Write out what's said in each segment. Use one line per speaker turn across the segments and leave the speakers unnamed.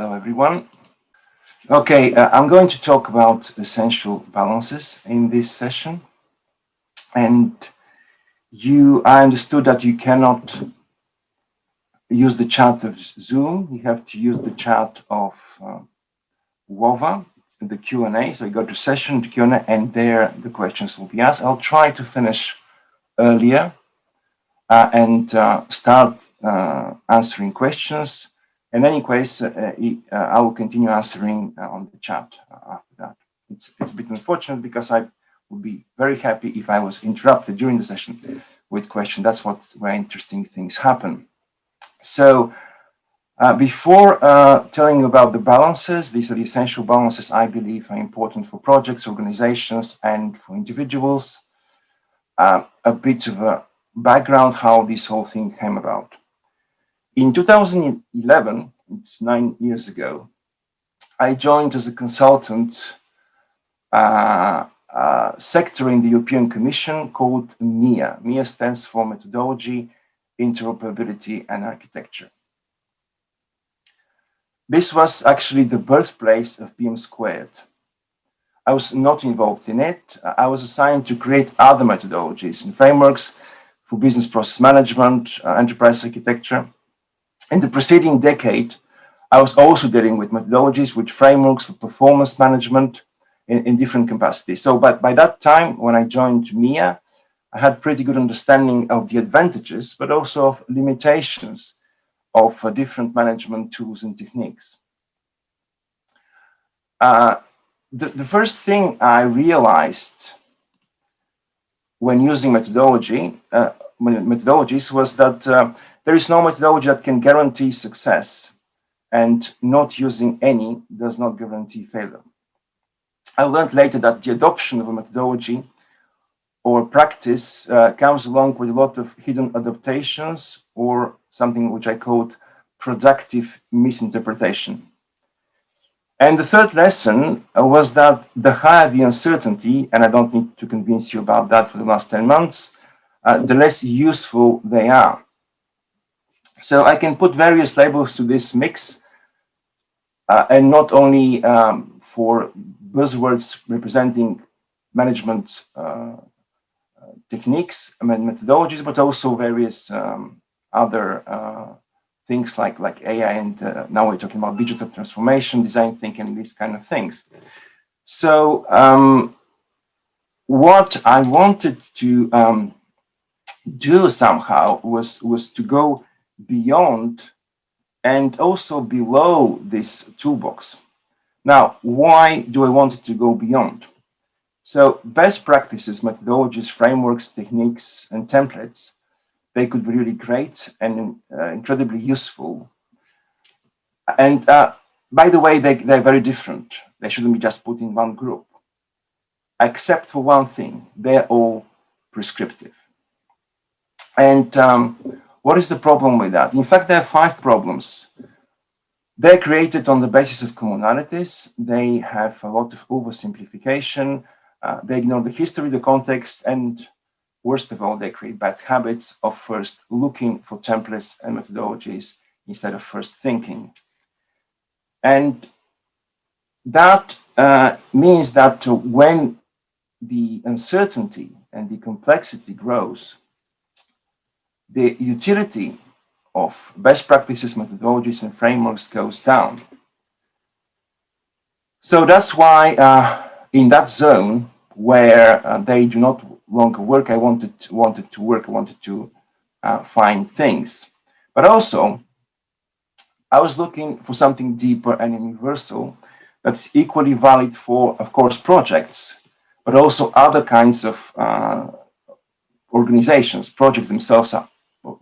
Hello, everyone. Okay, I'm going to talk about essential balances in this session. And I understood that you cannot use the chat of Zoom. You have to use the chat of WOVA, the Q&A. So you go to session, the Q&A, and there the questions will be asked. I'll try to finish earlier and start answering questions. In any case, I will continue answering on the chat after that. It's a bit unfortunate because I would be very happy if I was interrupted during the session with questions. That's where interesting things happen. So before telling you about the balances, these are the essential balances I believe are important for projects, organizations, and for individuals. A bit of a background how this whole thing came about. In 2011, it's 9 years ago, I joined as a consultant sector in the European Commission called MIA. MIA stands for Methodology, Interoperability and Architecture. This was actually the birthplace of PM Squared. I was not involved in it. I was assigned to create other methodologies and frameworks for business process management, enterprise architecture. In the preceding decade, I was also dealing with methodologies, with frameworks for performance management in different capacities. So by that time, when I joined MIA, I had pretty good understanding of the advantages, but also of limitations of different management tools and techniques. The first thing I realized when using methodologies was that there is no methodology that can guarantee success, and not using any does not guarantee failure. I learned later that the adoption of a methodology or practice comes along with a lot of hidden adaptations or something which I called productive misinterpretation. And the third lesson was that the higher the uncertainty, and I don't need to convince you about that for the last 10 months, the less useful they are. So I can put various labels to this mix, and not only for buzzwords representing management techniques and methodologies, but also various other things like AI, and now we're talking about digital transformation, design thinking, these kind of things. So what I wanted to do somehow was to go beyond and also below this toolbox. Now, why do I want to go beyond? So best practices, methodologies, frameworks, techniques, and templates, they could be really great and incredibly useful. And by the way, they're very different. They shouldn't be just put in one group. Except for one thing, they're all prescriptive. And what is the problem with that? In fact, there are 5 problems. They're created on the basis of commonalities. They have a lot of oversimplification. They ignore the history, the context, and worst of all, they create bad habits of first looking for templates and methodologies instead of first thinking. And that means that when the uncertainty and the complexity grows, the utility of best practices, methodologies, and frameworks goes down. So that's why in that zone where they do not longer work, I wanted to work, I wanted to find things. But also, I was looking for something deeper and universal that's equally valid for, of course, projects, but also other kinds of organizations. Projects themselves are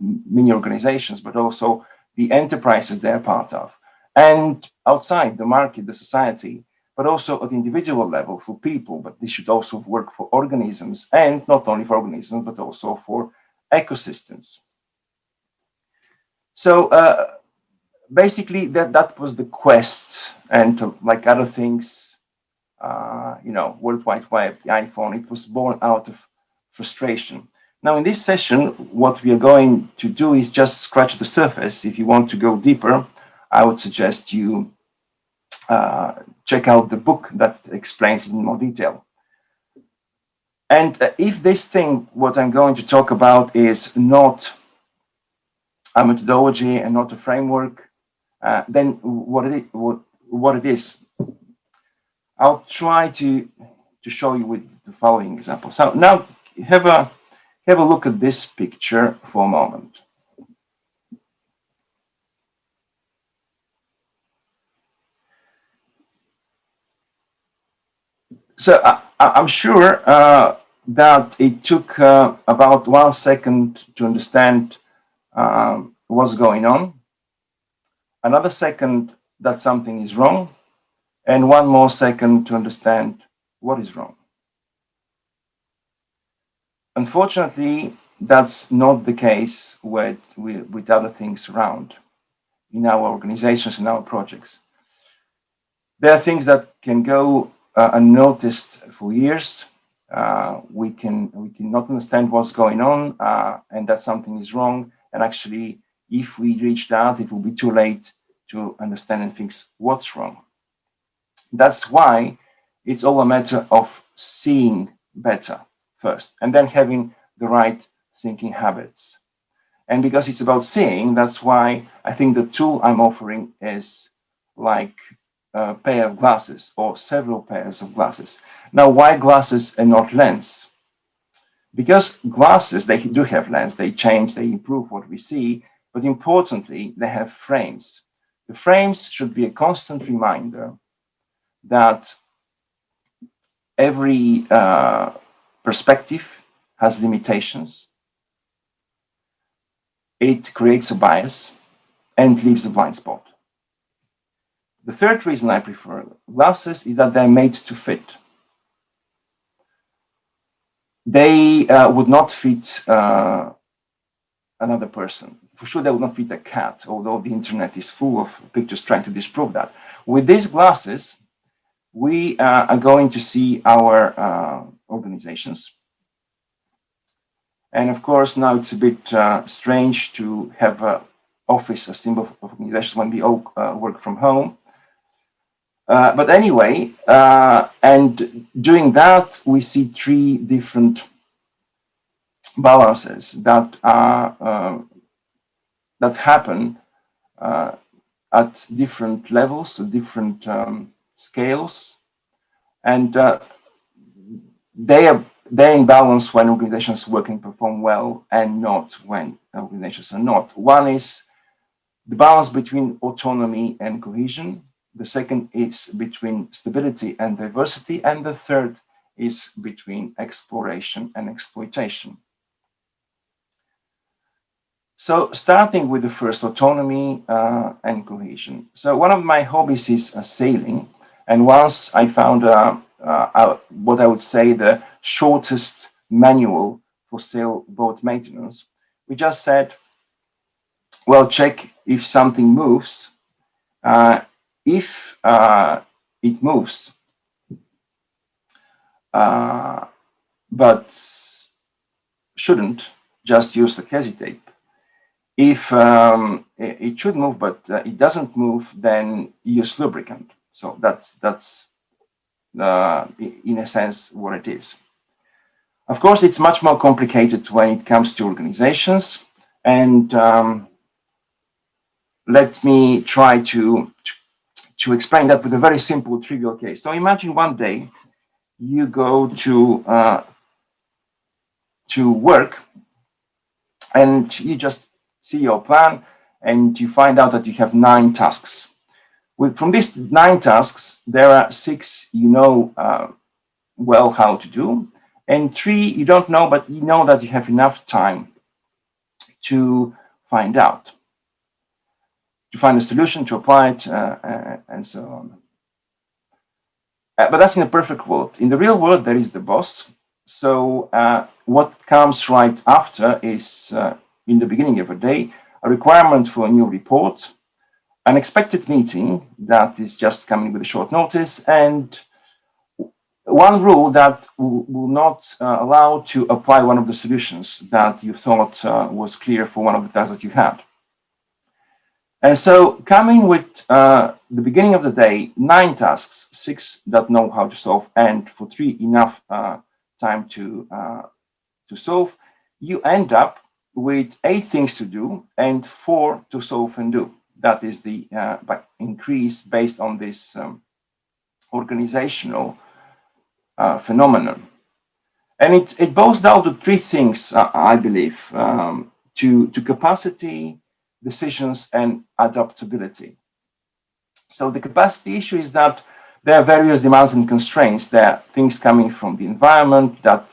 mini organizations, but also the enterprises they're part of, and outside the market, the society, but also at the individual level for people. But this should also work for organisms, and not only for organisms, but also for ecosystems. So basically, that was the quest, and like other things, World Wide Web, the iPhone, it was born out of frustration. Now, in this session, what we are going to do is just scratch the surface. If you want to go deeper, I would suggest you check out the book that explains it in more detail. And if this thing, what I'm going to talk about, is not a methodology and not a framework, then what it is, I'll try to show you with the following example. So now have a look at this picture for a moment. So I'm sure that it took about 1 second to understand what's going on, another second that something is wrong, and one more second to understand what is wrong. Unfortunately, that's not the case with other things around in our organizations, in our projects. There are things that can go unnoticed for years. We can not understand what's going on, and that something is wrong. And actually, if we reach that, it will be too late to understand and fix what's wrong. That's why it's all a matter of seeing better first, and then having the right thinking habits. And because it's about seeing, that's why I think the tool I'm offering is like a pair of glasses or several pairs of glasses. Now, why glasses and not lens? Because glasses, they do have lens, they change, they improve what we see, but importantly, they have frames. The frames should be a constant reminder that every perspective has limitations. It creates a bias and leaves a blind spot. The third reason I prefer glasses is that they're made to fit. They would not fit another person. For sure, they would not fit a cat, although the internet is full of pictures trying to disprove that. With these glasses, we are going to see our organizations. And of course, now it's a bit strange to have an office, a symbol of organization when we all work from home. But anyway, and doing that, we see three different balances that are that happen at different levels, different scales, and they're in balance when organizations work and perform well, and not when organizations are not. One is the balance between autonomy and cohesion. The second is between stability and diversity. And the third is between exploration and exploitation. So starting with the first, autonomy and cohesion. So one of my hobbies is sailing. And once I found what I would say the shortest manual for sailboat maintenance, we just said, well, check if something moves. If it moves, but shouldn't, just use the hesitate. If it should move, but it doesn't move, then use lubricant. So that's in a sense what it is. Of course, it's much more complicated when it comes to organizations, and let me try to explain that with a very simple, trivial case. So imagine one day you go to work, and you just see your plan, and you find out that you have 9 tasks. From these 9 tasks, there are 6 you know well how to do, and 3 you don't know, but you know that you have enough time to find out, to find a solution, to apply it, and so on. But that's in a perfect world. In the real world, there is the boss. So what comes right after is, in the beginning of a day, a requirement for a new report, an expected meeting that is just coming with a short notice, and one rule that will not allow to apply one of the solutions that you thought was clear for one of the tasks that you had. And so coming with the beginning of the day, 9 tasks, 6 that know how to solve, and for 3 enough time to solve, you end up with 8 things to do and 4 to solve and do. That is the increase based on this organizational phenomenon. And it boils down to 3 things, I believe, to capacity, decisions, and adaptability. So the capacity issue is that there are various demands and constraints. There are things coming from the environment that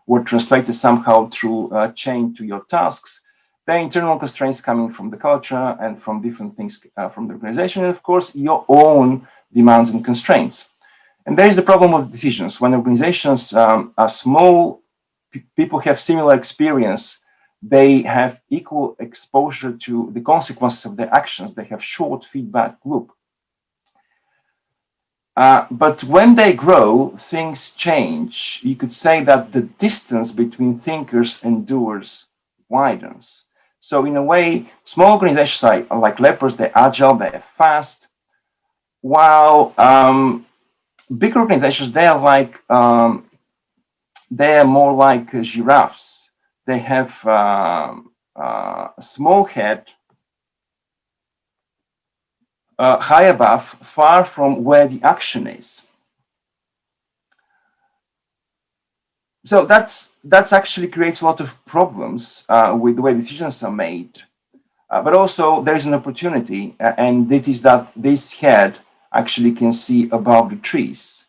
were translated somehow through a chain to your tasks. There are internal constraints coming from the culture and from different things from the organization, and of course, your own demands and constraints. And there is the problem of decisions. When organizations are small, people have similar experience. They have equal exposure to the consequences of their actions. They have short feedback loop. But when they grow, things change. You could say that the distance between thinkers and doers widens. So in a way, small organizations are like leopards. They're agile, they're fast, while big organizations, they are like they are more like giraffes. They have a small head, high above, far from where the action is. So that's actually creates a lot of problems with the way decisions are made. But also there is an opportunity, and it is that this head actually can see above the trees.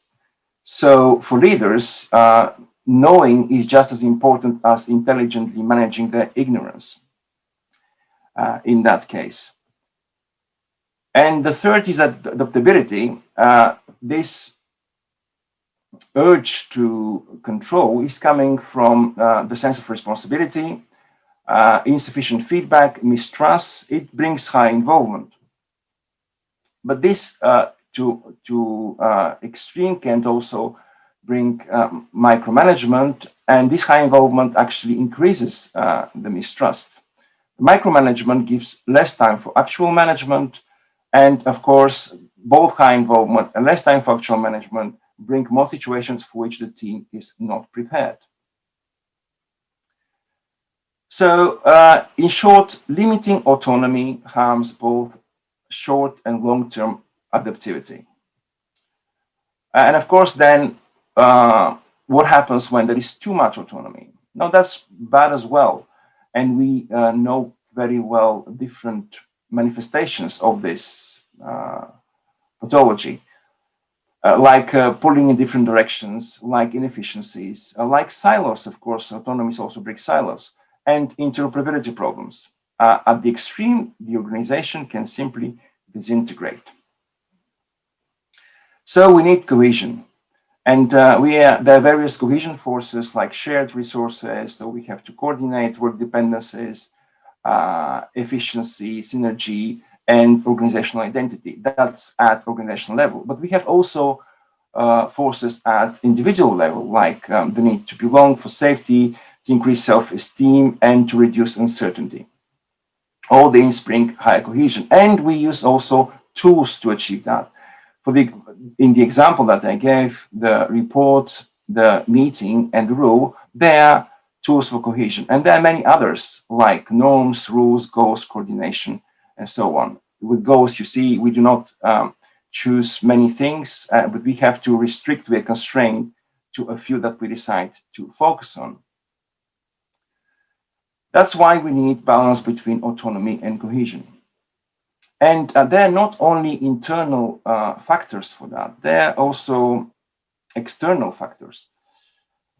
So for leaders, knowing is just as important as intelligently managing their ignorance in that case. And the third is adaptability. This urge to control is coming from the sense of responsibility, insufficient feedback, mistrust. It brings high involvement. But this to extreme can also bring micromanagement, and this high involvement actually increases the mistrust. Micromanagement gives less time for actual management, and of course, both high involvement and less time for actual management bring more situations for which the team is not prepared. So, in short, limiting autonomy harms both short and long-term adaptivity. And of course, then what happens when there is too much autonomy? Now, that's bad as well. And we know very well different manifestations of this pathology, like pulling in different directions, like inefficiencies, like silos, of course, autonomy also breaks silos, and interoperability problems. At the extreme, the organization can simply disintegrate. So we need cohesion. And there are various cohesion forces like shared resources, so we have to coordinate work dependencies, efficiency, synergy, and organizational identity. That's at organizational level. But we have also forces at individual level, like the need to belong, for safety, to increase self-esteem, and to reduce uncertainty. All these bring higher cohesion. And we use also tools to achieve that. In the example that I gave, the report, the meeting, and the rule, they are tools for cohesion. And there are many others, like norms, rules, goals, coordination, and so on. With goals, you see, we do not choose many things, but we have to restrict, we are constrained to a few that we decide to focus on. That's why we need balance between autonomy and cohesion. And there are not only internal factors for that, there are also external factors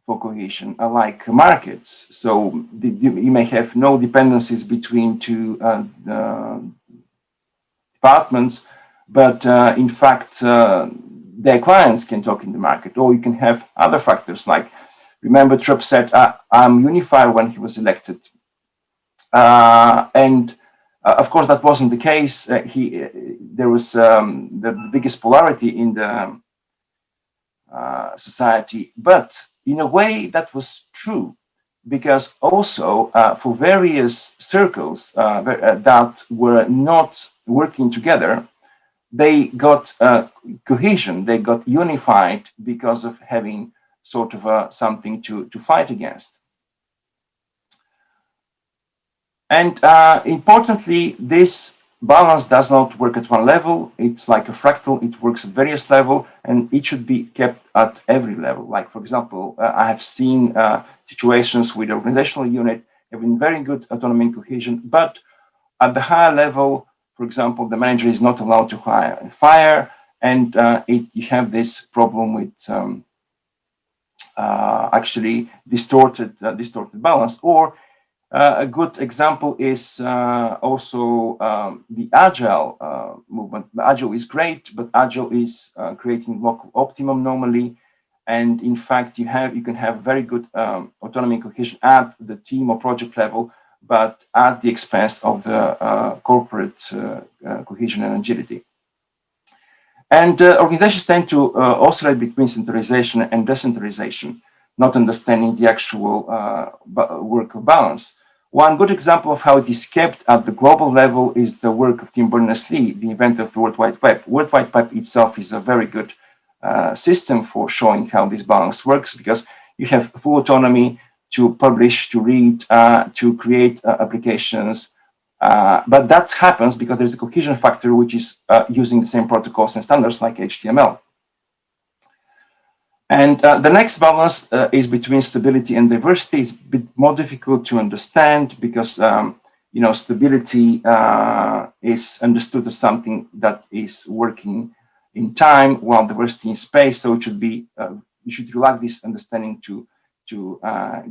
for cohesion, like markets. So you may have no dependencies between two departments, but in fact, their clients can talk in the market. Or you can have other factors, like, remember Trump said, I'm unified when he was elected. And of course, that wasn't the case. There was the biggest polarity in the society, but in a way that was true, because also for various circles that were not working together, they got cohesion, they got unified because of having sort of something to fight against. And importantly, this balance does not work at one level. It's like a fractal. It works at various levels, and it should be kept at every level. Like, for example, I have seen situations with the organizational unit having very good autonomy and cohesion, but at the higher level, for example, the manager is not allowed to hire and fire, and you have this problem with actually distorted balance. Or a good example is also the agile movement. Agile is great, but agile is creating local optimum normally. And in fact, you can have very good autonomy and cohesion at the team or project level, but at the expense of the corporate cohesion and agility. And organizations tend to oscillate between centralization and decentralization, not understanding the actual work of balance. One good example of how it is kept at the global level is the work of Tim Berners-Lee, the inventor of the World Wide Web. World Wide Web itself is a very good system for showing how this balance works, because you have full autonomy to publish, to read, to create applications. But that happens because there's a cohesion factor, which is using the same protocols and standards like HTML. And the next balance is between stability and diversity. It's a bit more difficult to understand because stability is understood as something that is working in time, while diversity in space. So it should be you should relax this understanding to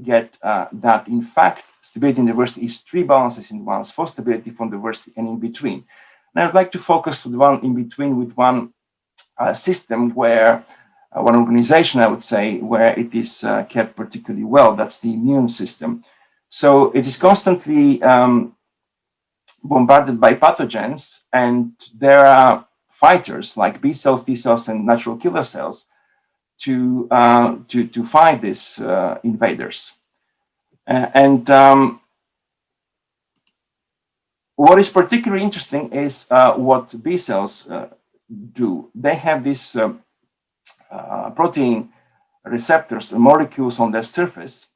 get that. In fact, stability and diversity is three balances in balance: for stability, for diversity, and in between. And I'd like to focus on the one in between with one system where. One organization, I would say, where it is kept particularly well. That's the immune system. So it is constantly bombarded by pathogens, and there are fighters like B cells, T cells, and natural killer cells to fight these invaders. And what is particularly interesting is what B cells do. They have this protein receptors, molecules on their surface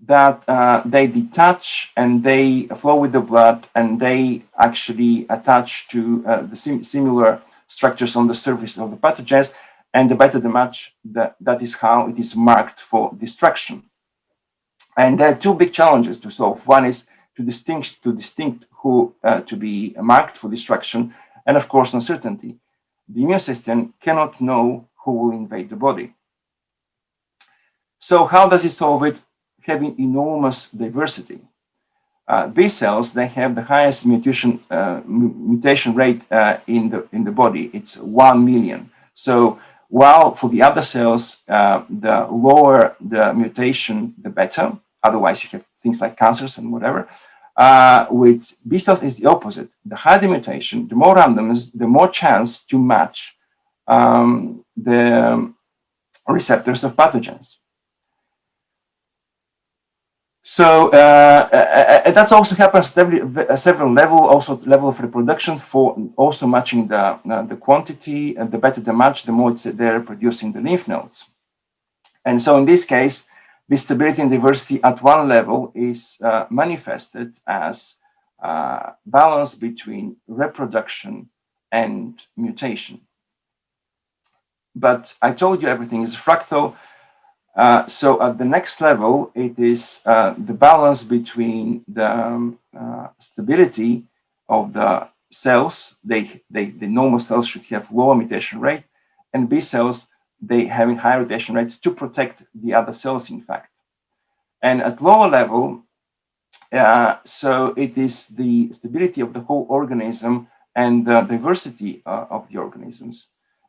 that they detach and they flow with the blood, and they actually attach to the similar structures on the surface of the pathogens. And the better the match, that is how it is marked for destruction. And there are two big challenges to solve. One is to distinct who to be marked for destruction, and of course uncertainty. The immune system cannot know who will invade the body. So how does it solve it? Having enormous diversity. B cells, they have the highest mutation rate in the body. It's 1 million. So while for the other cells, the lower the mutation, the better. Otherwise, you have things like cancers and whatever. With B cells, is the opposite. The higher the mutation, the more randomness, the more chance to match the receptors of pathogens. So that also happens at several levels, also level of reproduction, for also matching the quantity, and the better the match, the more they're producing the lymph nodes. And so in this case, this stability and diversity at one level is manifested as balance between reproduction and mutation. But I told you everything is fractal. So at the next level, it is the balance between the stability of the cells. The normal cells should have lower mutation rate, and B cells, they having higher mutation rates to protect the other cells, in fact. And at lower level, so it is the stability of the whole organism and the diversity of the organisms.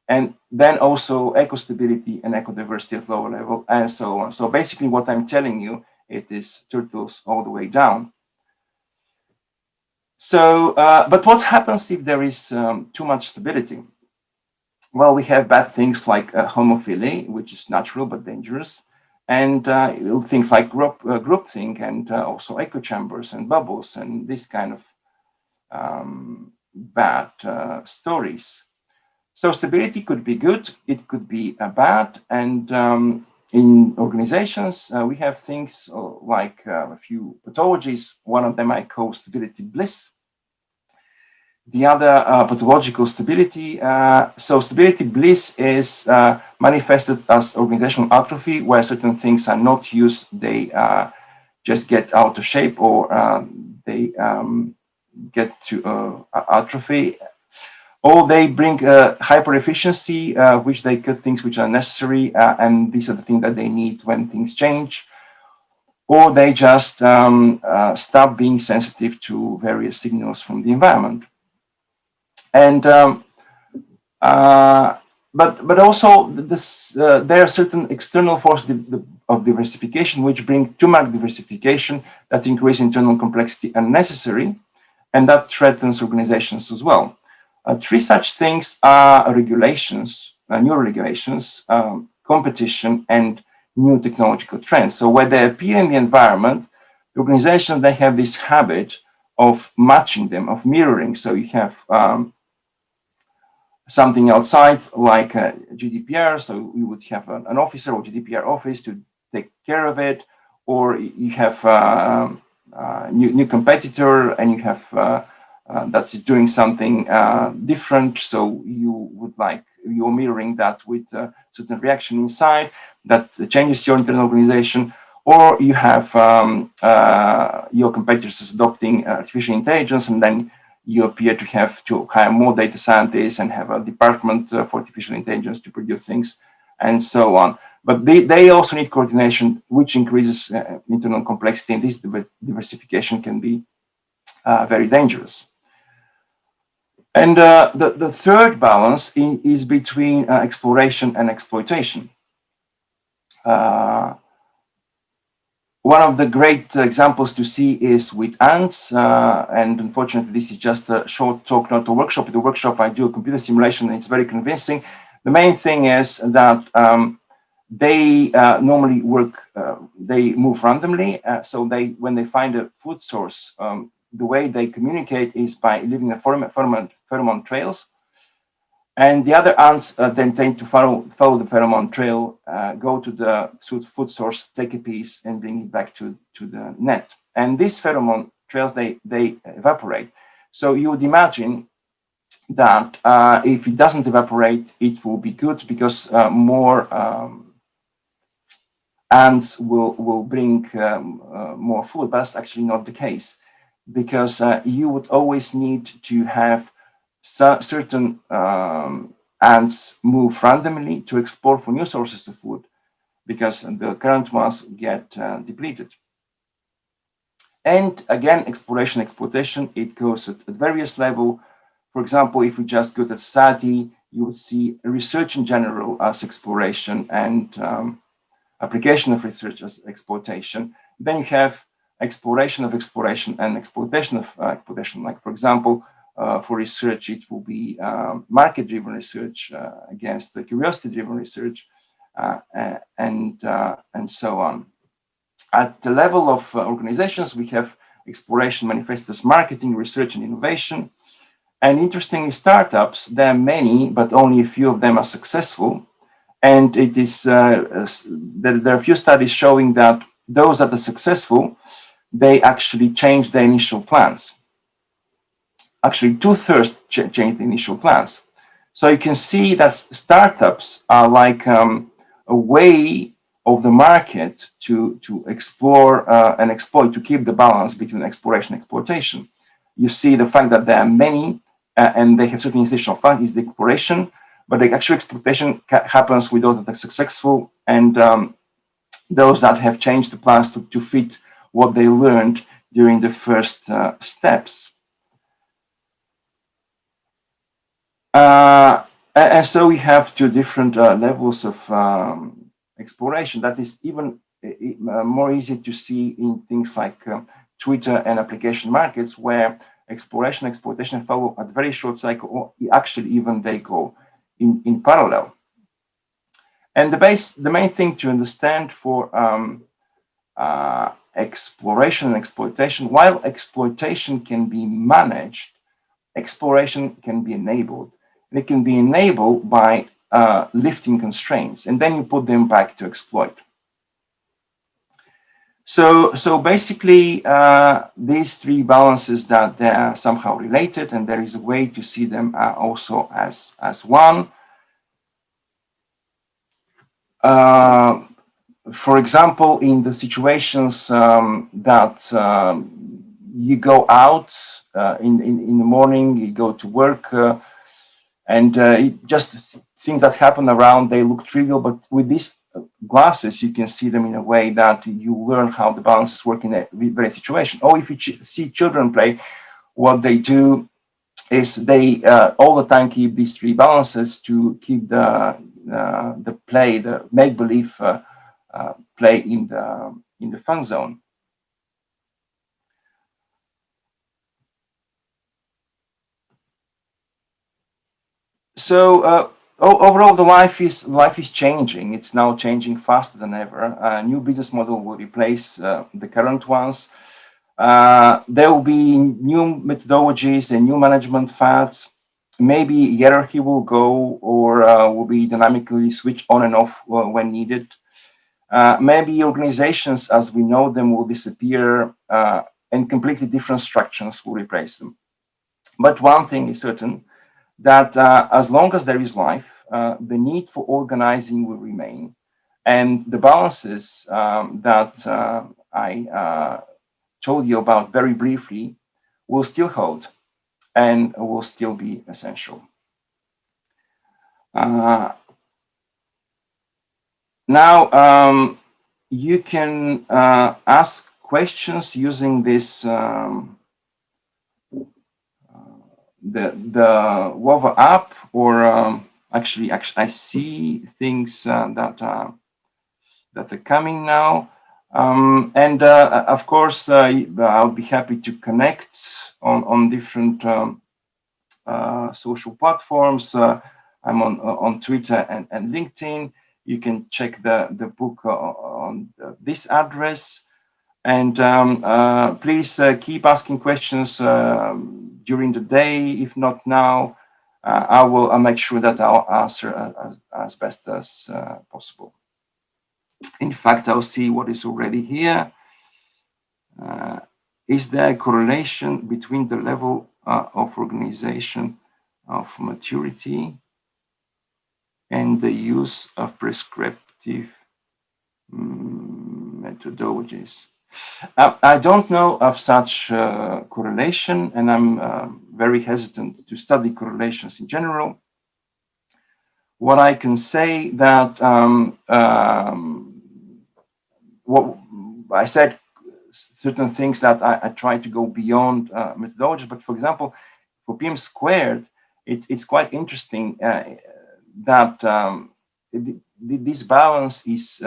And then also ecostability and ecodiversity at lower level, and so on. So basically what I'm telling you, it is turtles all the way down. So, but what happens if there is too much stability? Well, we have bad things like homophily, which is natural but dangerous, and things like groupthink, and also echo chambers and bubbles and this kind of bad stories. So stability could be good, it could be bad, and in organizations we have things like a few pathologies. One of them I call stability bliss. The other pathological stability. So stability bliss is manifested as organizational atrophy, where certain things are not used, they just get out of shape, or they get to atrophy, or they bring hyper efficiency, which they cut things which are necessary, and these are the things that they need when things change, or they just stop being sensitive to various signals from the environment. And but also there are certain external forces of diversification which bring too much diversification, that increase internal complexity unnecessary, and that threatens organizations as well. Three such things are regulations, new regulations, competition, and new technological trends. So when they appear in the environment, the organizations, they have this habit of matching them, of mirroring. So you have something outside like GDPR, so you would have an officer or GDPR office to take care of it, or you have new competitor, and you have that's doing something different, so you're mirroring that with a certain reaction inside that changes your internal organization, or you have your competitors adopting artificial intelligence, and then you appear to have to hire more data scientists and have a department for artificial intelligence to produce things, and so on. But they also need coordination, which increases internal complexity, and this diversification can be very dangerous. And the third balance is between exploration and exploitation. One of the great examples to see is with ants, and unfortunately this is just a short talk, not a workshop. At the workshop I do a computer simulation, and it's very convincing. The main thing is that they normally work, they move randomly, so when they find a food source, the way they communicate is by leaving the pheromone trails. And the other ants then tend to follow the pheromone trail, go to the food source, take a piece, and bring it back to the net. And these pheromone trails, they evaporate. So you would imagine that if it doesn't evaporate, it will be good, because more ants will bring more food. But that's actually not the case, because you would always need to have certain ants move randomly to explore for new sources of food, because the current ones get depleted. And again, exploration, exploitation, it goes at various levels. For example, if we just go to society, you would see research in general as exploration, and application of research as exploitation. Then you have exploration of exploration and exploitation of exploitation. Like, for example, for research, it will be market-driven research against the curiosity-driven research, and so on. At the level of organizations, we have exploration manifested as marketing, research, and innovation. And interestingly, startups, there are many, but only a few of them are successful. And it is there are a few studies showing that those that are successful, they actually change their initial plans. Actually, 2/3 change the initial plans. So you can see that startups are like a way of the market to explore and exploit, to keep the balance between exploration and exploitation. You see the fact that there are many and they have certain institutional funds is the exploration, but the actual exploitation happens with those that are successful and those that have changed the plans to fit what they learned during the first steps. And so we have two different levels of exploration. That is even more easy to see in things like Twitter and application markets, where exploration and exploitation follow a very short cycle, or actually even they go in parallel. And the main thing to understand for exploration and exploitation, while exploitation can be managed, exploration can be enabled. And it can be enabled by lifting constraints, and then you put them back to exploit. So basically, these three balances that they are somehow related, and there is a way to see them also as one. For example, in the situations that you go out in the morning, you go to work, and just things that happen around, they look trivial, but with these glasses, you can see them in a way that you learn how the balances work in a very situation. Or if you see children play, what they do is they all the time keep these three balances to keep the play, the make-believe play in the fun zone. So overall, the life is changing. It's now changing faster than ever. A new business model will replace the current ones. There will be new methodologies and new management fads. Maybe hierarchy will go, or will be dynamically switched on and off when needed. Maybe organizations as we know them will disappear, and completely different structures will replace them. But one thing is certain, that as long as there is life, the need for organizing will remain. And the balances that I told you about very briefly will still hold and will still be essential. Now, you can ask questions using this the Wova app, or actually I see things that are coming now, and of course I'll be happy to connect on different social platforms. I'm on Twitter and LinkedIn. You can check the book on this address. And please keep asking questions during the day. If not now, I'll make sure that I'll answer as best as possible. In fact, I'll see what is already here. Is there a correlation between the level of organization of maturity and the use of prescriptive methodologies? I don't know of such correlation, and I'm very hesitant to study correlations in general. What I can say that what I said, certain things that I try to go beyond methodology. But for example, for PM squared, it's quite interesting that this balance is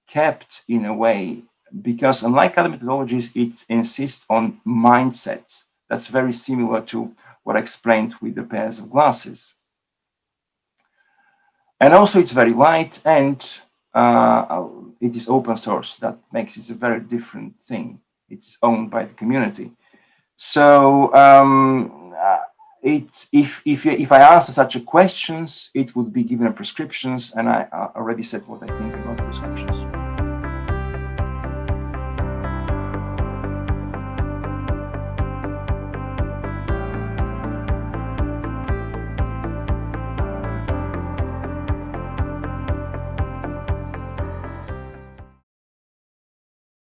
kept in a way, because unlike other methodologies, it insists on mindsets. That's very similar to what I explained with the pairs of glasses. And also it's very light, and it is open source. That makes it a very different thing. It's owned by the community. So if I answer such a questions, it would be given a prescriptions, and I already said what I think about prescriptions.